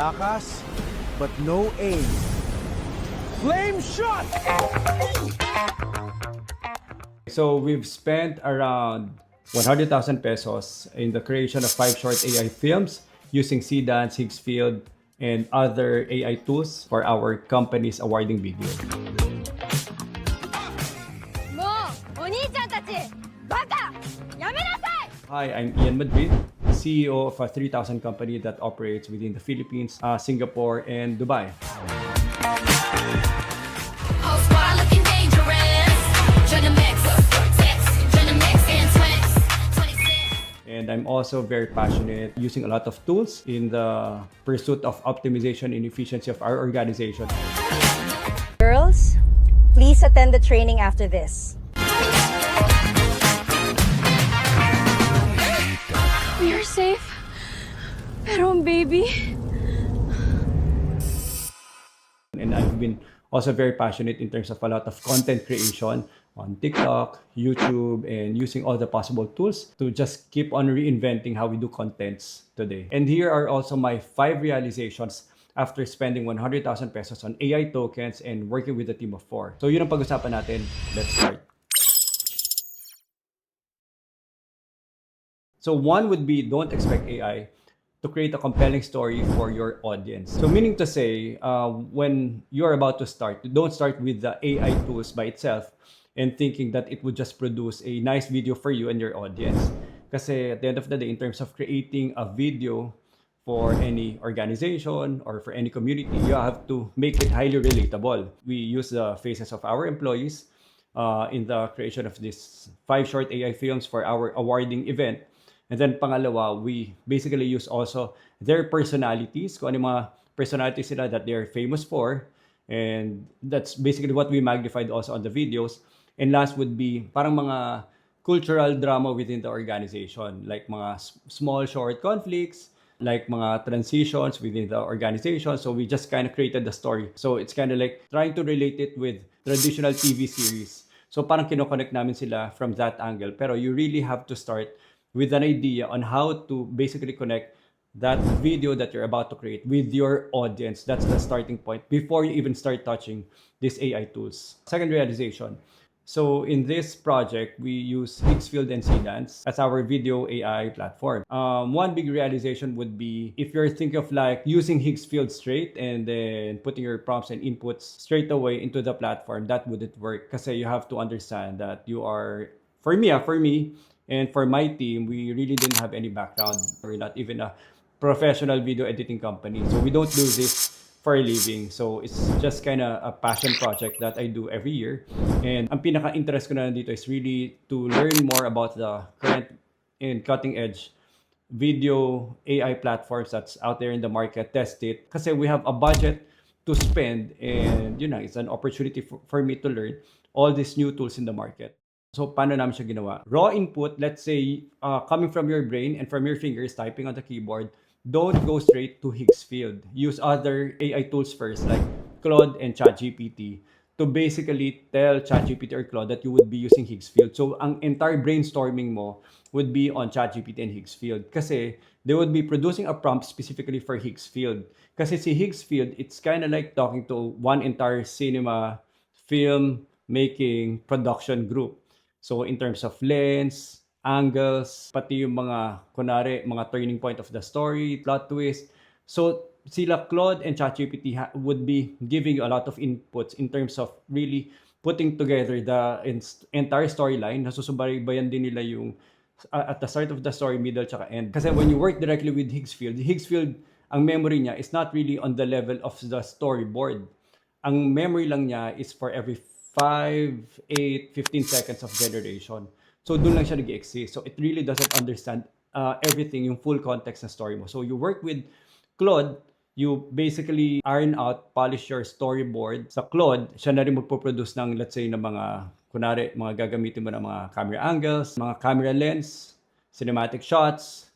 Takas, but no aim. Flame shot! So we've spent around 100,000 pesos in the creation of 5 short AI films using Seedance, Higgsfield, and other AI tools for our company's awarding video. Hi, I'm Ian Madrid, CEO of a 3,000 company that operates within the Philippines, Singapore, and Dubai. And I'm also very passionate using a lot of tools in the pursuit of optimization and efficiency of our organization. Girls, please attend the training after this. We are safe. Pero baby. And I've been also very passionate in terms of a lot of content creation on TikTok, YouTube, and using all the possible tools to just keep on reinventing how we do contents today. And here are also my 5 realizations after spending 100,000 pesos on AI tokens and working with a team of 4. So yun ang pag-usapan natin. Let's start. So one would be, don't expect AI to create a compelling story for your audience. So meaning to say, when you're about to start, don't start with the AI tools by itself and thinking that it would just produce a nice video for you and your audience. Kasi at the end of the day, in terms of creating a video for any organization or for any community, you have to make it highly relatable. We use the faces of our employees in the creation of these 5 short AI films for our awarding event. And then pangalawa, we basically use also their personalities, kung ano mga personalities sila that they're famous for. And that's basically what we magnified also on the videos. And last would be parang mga cultural drama within the organization, like mga small short conflicts, like mga transitions within the organization. So we just kind of created the story. So it's kind of like trying to relate it with traditional TV series. So parang kinoconnect namin sila from that angle. Pero you really have to start with an idea on how to basically connect that video that you're about to create with your audience. That's the starting point before you even start touching these AI tools. Second realization. So in this project, we use Higgsfield and Seedance as our video AI platform. One big realization would be if you're thinking of like using Higgsfield straight and then putting your prompts and inputs straight away into the platform, that wouldn't work. Kasi you have to understand that you are, for me, and for my team, we really didn't have any background. We're not even a professional video editing company. So we don't do this for a living. So it's just kind of a passion project that I do every year. And ang pinaka-interest ko na dito is really to learn more about the current and cutting-edge video AI platforms that's out there in the market, test it. Kasi we have a budget to spend and you know, it's an opportunity for me to learn all these new tools in the market. So, paano namin siya ginawa? Raw input, let's say, coming from your brain and from your fingers, typing on the keyboard, don't go straight to Higgsfield. Use other AI tools first, like Claude and ChatGPT, to basically tell ChatGPT or Claude that you would be using Higgsfield. So, ang entire brainstorming mo would be on ChatGPT and Higgsfield. Kasi, they would be producing a prompt specifically for Higgsfield. Kasi si Higgsfield, it's kind of like talking to one entire cinema, film, making, production group. So in terms of lens, angles, pati yung mga, kunwari, mga turning point of the story, plot twist. So sila Claude and ChatGPT would be giving you a lot of inputs in terms of really putting together the entire storyline. Nasusubaybayan din nila yung at the start of the story, middle, tsaka end. Kasi when you work directly with Higgsfield, ang memory niya is not really on the level of the storyboard. Ang memory lang niya is for every 5, 8, 15 seconds of generation. So, doon lang siya nag-exist. So, it really doesn't understand everything, yung full context ng story mo. So, you work with Claude, you basically iron out, polish your storyboard. Sa Claude, siya na rin magpo-produce ng, let's say, ng mga, kunwari, mga gagamitin mo ng mga camera angles, mga camera lens, cinematic shots,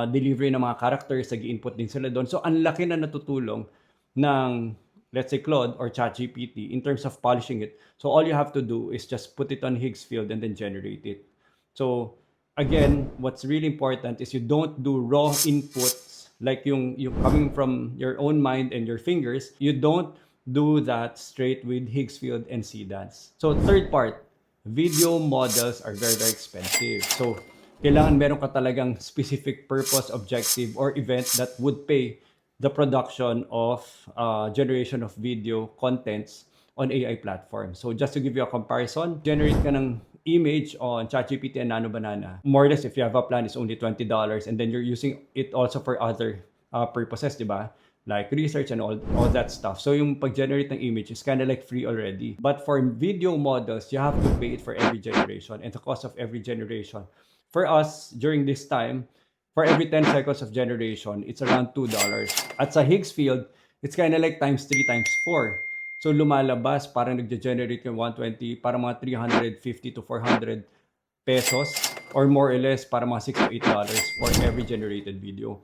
delivery ng mga characters, nag-input din sila doon. So, ang laki na natutulong ng let's say Claude or ChatGPT in terms of polishing it. So all you have to do is just put it on Higgsfield and then generate it. So again, what's really important is you don't do raw inputs like yung coming from your own mind and your fingers, you don't do that straight with Higgsfield and Seedance. So third part, video models are very, very expensive. So kailangan meron ka talagang specific purpose, objective, or event that would pay the production of generation of video contents on AI platforms. So just to give you a comparison, generate ka ng image on ChatGPT and Nano Banana. More or less, if you have a plan, it's only $20, and then you're using it also for other purposes, di ba? Like research and all that stuff. So yung pag-generate ng image is kind of like free already. But for video models, you have to pay it for every generation, and the cost of every generation. For us, during this time, for every 10 seconds of generation, it's around $2. At sa Higgsfield, it's kind of like times 3 times 4. So lumalabas, parang nagge-generate yung 120, parang mga 350 to 400 pesos, or more or less, parang mga $6 to $8 for every generated video.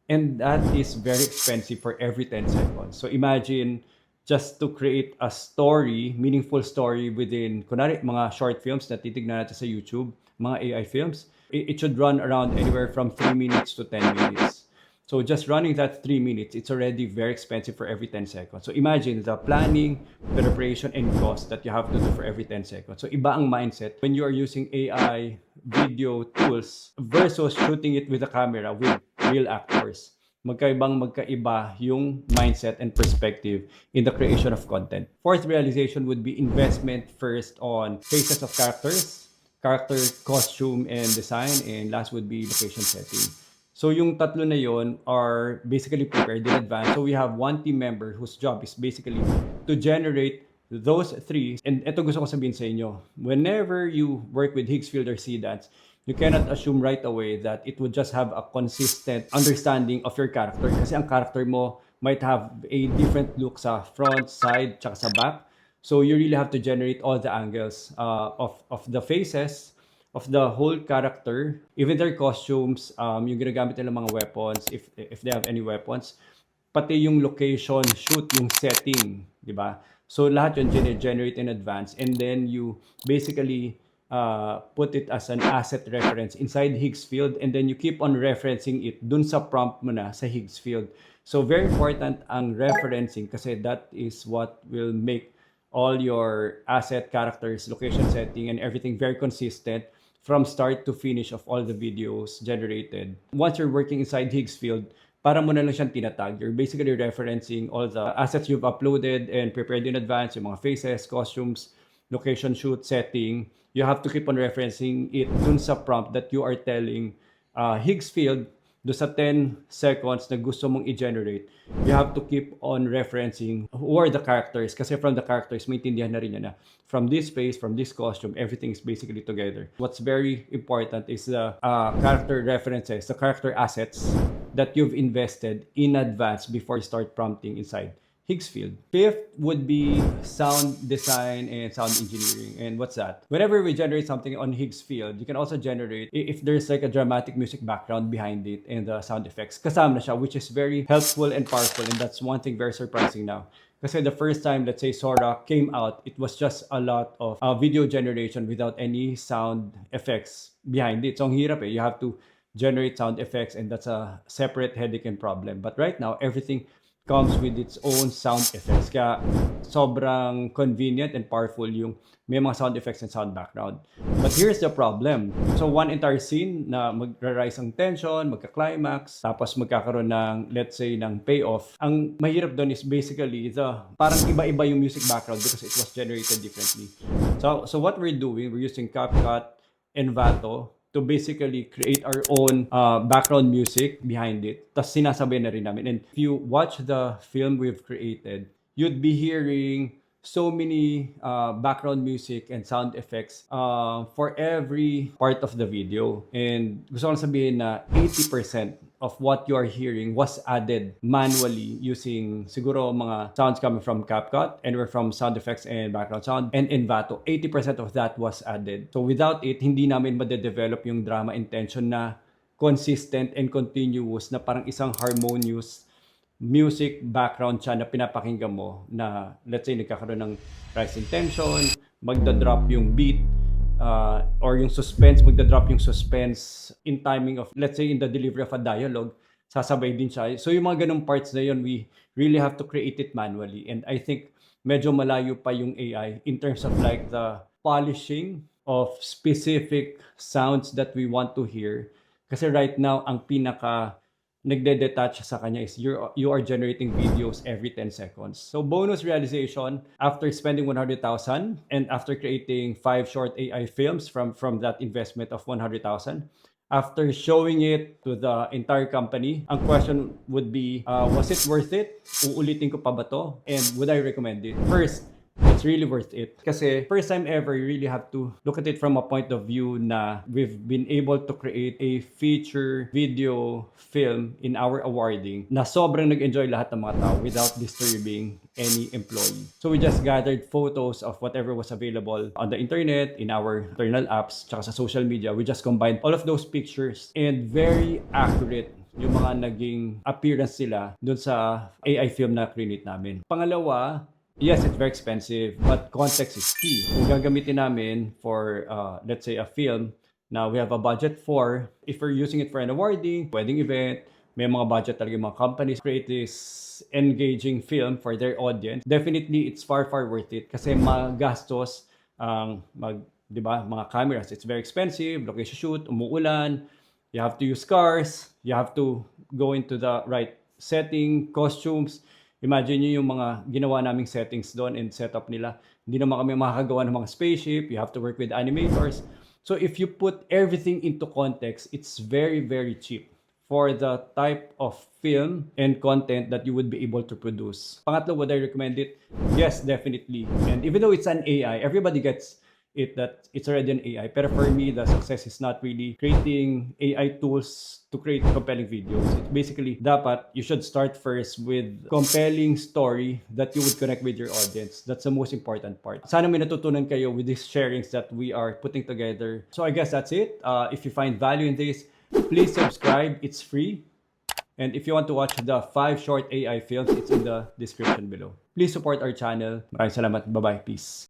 And that is very expensive for every 10 seconds. So imagine, just to create a story, meaningful story within, kunwari, mga short films na titignan natin sa YouTube, mga AI films, it should run around anywhere from 3 minutes to 10 minutes. So just running that 3 minutes, it's already very expensive for every 10 seconds. So imagine the planning, the preparation, and cost that you have to do for every 10 seconds. So iba ang mindset when you are using AI video tools versus shooting it with a camera with real actors. Magkaiba yung mindset and perspective in the creation of content. Fourth realization would be investment first on faces of characters, character costume and design, and last would be location setting. So yung tatlo na yon are basically prepared in advance. So we have one team member whose job is basically to generate those three. And ito gusto ko sabihin sa inyo, whenever you work with Higgsfield or Seedance, you cannot assume right away that it would just have a consistent understanding of your character. Kasi ang character mo might have a different look sa front, side, tsaka sa back. So you really have to generate all the angles of the faces, of the whole character, even their costumes, yung ginagamit nila mga weapons, if they have any weapons, pati yung location, shoot, yung setting, di ba? So lahat yun generate in advance, and then you basically put it as an asset reference inside Higgsfield, and then you keep on referencing it dun sa prompt mo na sa Higgsfield. So very important ang referencing kasi that is what will make all your asset, characters, location setting, and everything very consistent from start to finish of all the videos generated. Once you're working inside Higgsfield, para mo na lang siyang tinatag. You're basically referencing all the assets you've uploaded and prepared in advance, yung mga faces, costumes, location shoot, setting. You have to keep on referencing it dun sa prompt that you are telling Higgsfield, do sa 10 seconds na gusto mong i-generate. You have to keep on referencing who are the characters. Kasi from the characters, maintindihan na rin niya na from this face, from this costume, everything is basically together. What's very important is the character references, the character assets that you've invested in advance before you start prompting inside Higgsfield. Fifth would be sound design and sound engineering. And what's that? Whenever we generate something on Higgsfield, you can also generate, if there's like a dramatic music background behind it and the sound effects, kasama na siya, which is very helpful and powerful. And that's one thing very surprising now. Kasi the first time, let's say, Sora came out, it was just a lot of video generation without any sound effects behind it. So ang hirap eh. You have to generate sound effects, and that's a separate headache and problem. But right now, everything comes with its own sound effects. Kaya sobrang convenient and powerful yung may mga sound effects and sound background. But here's the problem. So one entire scene na magra-rise ang tension, magka-climax, tapos magkakaroon ng, let's say, ng payoff. Ang mahirap doon is basically parang iba-iba yung music background because it was generated differently. So what we're doing, we're using CapCut and Vato to basically create our own background music behind it. Tapos sinasabay na rin namin. And if you watch the film we've created, you'd be hearing so many background music and sound effects for every part of the video. And gusto ko lang sabihin na 80% of what you are hearing was added manually using siguro mga sounds coming from CapCut, anywhere from sound effects and background sound, and Envato. 80% of that was added. So without it, hindi namin madedevelop yung drama and tension na consistent and continuous na parang isang harmonious music background siya na pinapakinggan mo na, let's say, nagkakaroon ng rising tension, magda-drop yung beat, or yung suspense, magda-drop yung suspense in timing of, let's say, in the delivery of a dialogue. sasabay din siya. So yung mga ganung parts na yun, we really have to create it manually. And I think medyo malayo pa yung AI in terms of like the polishing of specific sounds that we want to hear. Kasi right now, ang pinaka nagde-detach sa kanya is you are generating videos every 10 seconds. So bonus realization, after spending 100,000 and after creating 5 short AI films from that investment of 100,000, after showing it to the entire company, ang question would be, was it worth it? Uulitin ko pa ba to? And would I recommend it? First, it's really worth it. Kasi first time ever, you really have to look at it from a point of view na we've been able to create a feature video film in our awarding na sobrang nag-enjoy lahat ng mga tao without disturbing any employee. So we just gathered photos of whatever was available on the internet, in our internal apps, tsaka sa social media. We just combined all of those pictures and very accurate yung mga naging appearance sila dun sa AI film na create namin. Pangalawa, yes, it's very expensive, but context is key. Kung gagamitin namin for, let's say, a film na we have a budget for, if we're using it for an awarding, wedding event, may mga budget talaga mga companies create this engaging film for their audience, definitely it's far, far worth it kasi magastos ang di ba, mga cameras. It's very expensive, location shoot, umuulan, you have to use cars, you have to go into the right setting, costumes. Imagine nyo yung mga ginawa naming settings doon and setup nila. Hindi naman kami makakagawa ng mga spaceship. You have to work with animators. So if you put everything into context, it's very, very cheap for the type of film and content that you would be able to produce. Pangatlo, would I recommend it? Yes, definitely. And even though it's an AI, everybody gets it that it's already an AI. Pero for me, the success is not really creating AI tools to create compelling videos. It's basically, dapat you should start first with compelling story that you would connect with your audience. That's the most important part. Sana may natutunan kayo with these sharings that we are putting together. So I guess that's it. If you find value in this, please subscribe. It's free. And if you want to watch the 5 short AI films, it's in the description below. Please support our channel. Maraming salamat. Bye-bye. Peace.